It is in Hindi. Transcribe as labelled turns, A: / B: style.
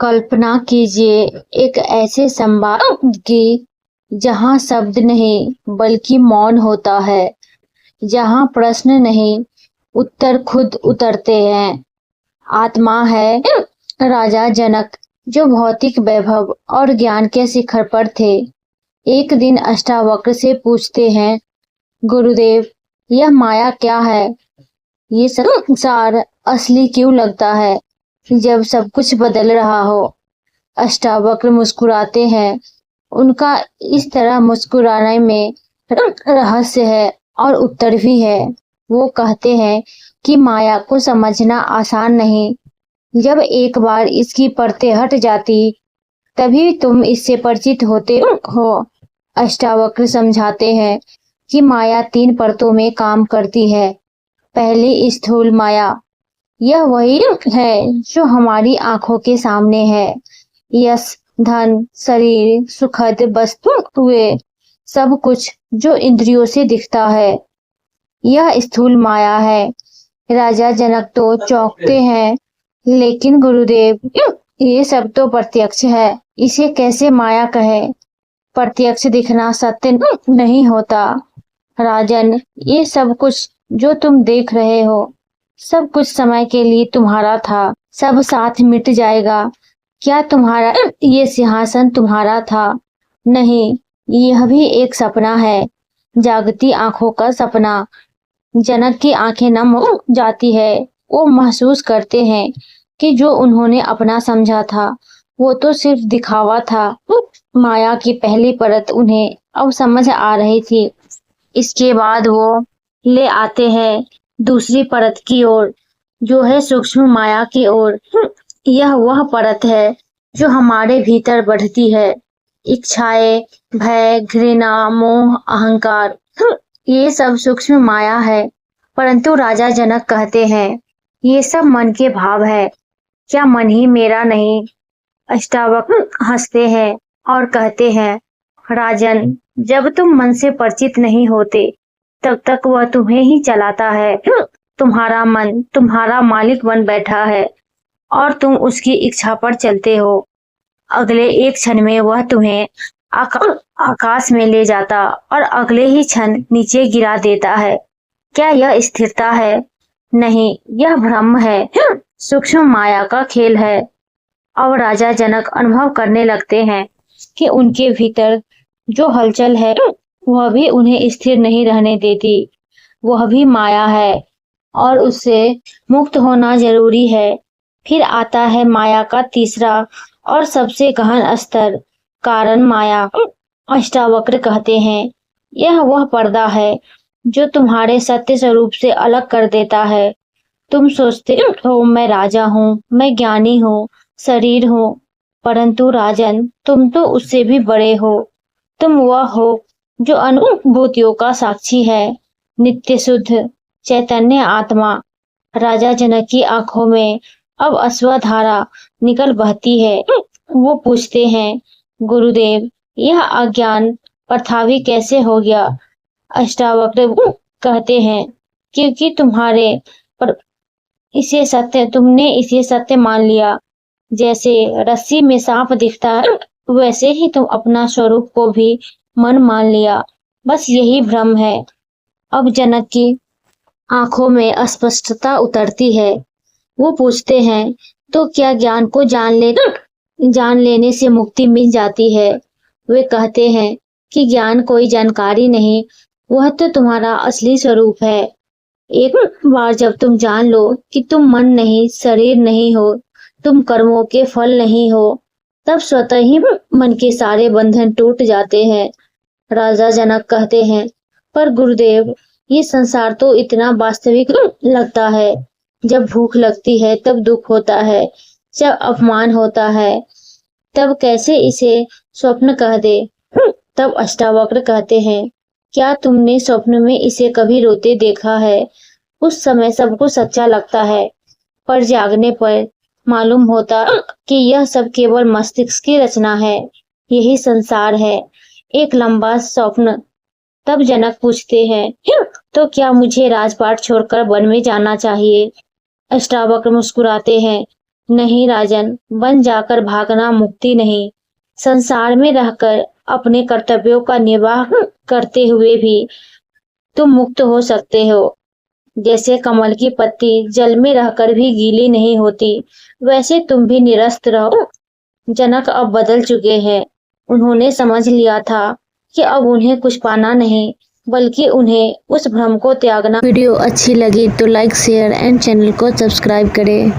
A: कल्पना कीजिए एक ऐसे संवाद की जहां शब्द नहीं बल्कि मौन होता है, जहां प्रश्न नहीं उत्तर खुद उतरते हैं। आत्मा है राजा जनक, जो भौतिक वैभव और ज्ञान के शिखर पर थे। एक दिन अष्टावक्र से पूछते हैं, गुरुदेव, यह माया क्या है? ये संसार असली क्यों लगता है जब सब कुछ बदल रहा हो? अष्टावक्र मुस्कुराते हैं। उनका इस तरह मुस्कुराने में रहस्य है और उत्तर भी है। वो कहते हैं कि माया को समझना आसान नहीं। जब एक बार इसकी परतें हट जाती, तभी तुम इससे परिचित होते हो। अष्टावक्र समझाते हैं कि माया 3 परतों में काम करती है। पहली स्थूल माया, यह वही है जो हमारी आंखों के सामने है। यश, धन, शरीर, सुखद वस्तुएं, सब कुछ जो इंद्रियों से दिखता है, यह स्थूल माया है। राजा जनक तो चौंकते हैं, लेकिन गुरुदेव, ये सब तो प्रत्यक्ष है, इसे कैसे माया कहे? प्रत्यक्ष दिखना सत्य नहीं होता। राजन, ये सब कुछ जो तुम देख रहे हो, सब कुछ समय के लिए तुम्हारा था, सब साथ मिट जाएगा। क्या तुम्हारा ये सिंहासन तुम्हारा था? नहीं, यह भी एक सपना है, जागती आंखों का सपना। जनक की आंखें नम हो जाती है। वो महसूस करते हैं कि जो उन्होंने अपना समझा था, वो तो सिर्फ दिखावा था। माया की पहली परत उन्हें अब समझ आ रही थी। इसके बाद वो ले आते हैं दूसरी परत की ओर, जो है सूक्ष्म माया की ओर। यह वह परत है जो हमारे भीतर बढ़ती है। इच्छाएं, भय, घृणा, मोह, अहंकार, ये सब सूक्ष्म माया है। परंतु राजा जनक कहते हैं, ये सब मन के भाव है। क्या मन ही मेरा नहीं? अष्टावक्र हंसते हैं और कहते हैं, राजन, जब तुम मन से परिचित नहीं होते, तब तक वह तुम्हें ही चलाता है। तुम्हारा मन तुम्हारा मालिक बन बैठा है और तुम उसकी इच्छा पर चलते हो। अगले एक क्षण में वह तुम्हें आकाश में ले जाता और अगले ही क्षण नीचे गिरा देता है। क्या यह स्थिरता है? नहीं, यह भ्रम है, सूक्ष्म माया का खेल है। अब राजा जनक अनुभव करने लगते हैं कि उनके भीतर जो हलचल है, वह भी उन्हें स्थिर नहीं रहने देती। वह भी माया है और उससे मुक्त होना जरूरी है। फिर आता है माया का तीसरा और सबसे गहन स्तर, कारण माया। अष्टावक्र कहते हैं, यह वह पर्दा है जो तुम्हारे सत्य स्वरूप से अलग कर देता है। तुम सोचते हो मैं राजा हूँ, मैं ज्ञानी हूँ, शरीर हूँ, परंतु राजन, तुम तो उससे भी बड़े हो। तुम वह हो जो अनुभूतियों का साक्षी है, नित्य शुद्ध चैतन्य आत्मा। राजा जनक की आंखों में अब अश्रुधारा निकल बहती है। वो पूछते हैं, गुरुदेव, यह अज्ञान प्रथावी कैसे हो गया? अष्टावक्र कहते हैं, क्योंकि तुमने इसे सत्य मान लिया। जैसे रस्सी में सांप दिखता है, वैसे ही तुम अपना स्वरूप को भी मन मान लिया। बस यही भ्रम है। अब जनक की आंखों में स्पष्टता उतरती है। वो पूछते हैं, तो क्या ज्ञान को जान लेने से मुक्ति मिल जाती है? वे कहते हैं कि ज्ञान कोई जानकारी नहीं, वह तो तुम्हारा असली स्वरूप है। एक बार जब तुम जान लो कि तुम मन नहीं, शरीर नहीं हो, तुम कर्मों के फल नहीं हो, तब स्वतः ही मन के सारे बंधन टूट जाते हैं। राजा जनक कहते हैं, पर गुरुदेव, ये संसार तो इतना वास्तविक लगता है। जब भूख लगती है तब दुख होता है, जब अपमान होता है तब कैसे इसे स्वप्न कह दे? तब अष्टावक्र कहते हैं, क्या तुमने स्वप्न में इसे कभी रोते देखा है? उस समय सब कुछ सच्चा लगता है, पर जागने पर मालूम होता कि यह सब केवल मस्तिष्क की रचना है। यही संसार है, एक लंबा स्वप्न। तब जनक पूछते हैं, तो क्या मुझे राजपाट छोड़कर वन में जाना चाहिए? अष्टावक्र मुस्कुराते हैं, नहीं राजन, बन जाकर भागना मुक्ति नहीं। संसार में रहकर अपने कर्तव्यों का निर्वाह करते हुए भी तुम मुक्त हो सकते हो। जैसे कमल की पत्ती जल में रहकर भी गीली नहीं होती, वैसे तुम भी निरस्त रहो। जनक अब बदल चुके हैं। उन्होंने समझ लिया था कि अब उन्हें कुछ पाना नहीं, बल्कि उन्हें उस भ्रम को त्यागना। वीडियो अच्छी लगी तो लाइक, शेयर एंड चैनल को सब्सक्राइब करें।